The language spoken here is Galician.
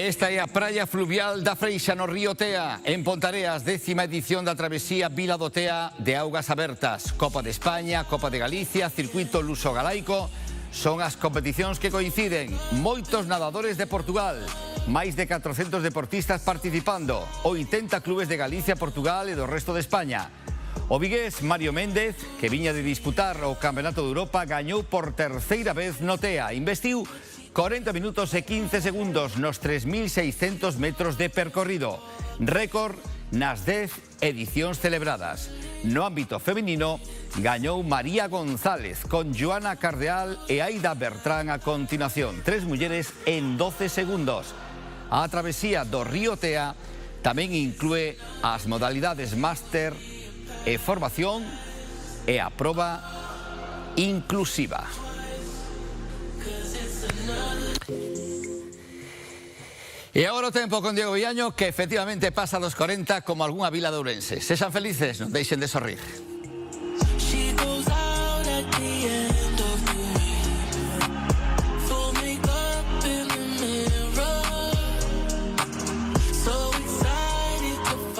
esta é a praia fluvial da Freixa no río Tea. En Pontareas, 10ª edición da travesía Vila do Tea de augas abertas. Copa de España, Copa de Galicia, Circuito Luso-Galaico. Son as competicións que coinciden. Moitos nadadores de Portugal. Máis de 400 deportistas participando. 80 clubes de Galicia, Portugal e do resto de España. O vigués Mario Méndez, que viña de disputar o Campeonato de Europa, gañou por terceira vez no Tea. Investiu 40 minutos e 15 segundos nos 3.600 metros de percorrido. Récord nas 10 edicións celebradas. No ámbito feminino, gañou María González con Joana Cardeal e Aida Bertrán a continuación. 3 mulleres en 12 segundos. A travesía do río Tea tamén inclúe as modalidades máster e formación e a proba inclusiva. E agora o tempo con Diego Villaño, que efectivamente pasa dos 40 como algunha vila de Ourense. Sexan felices, non deixen de sorrir.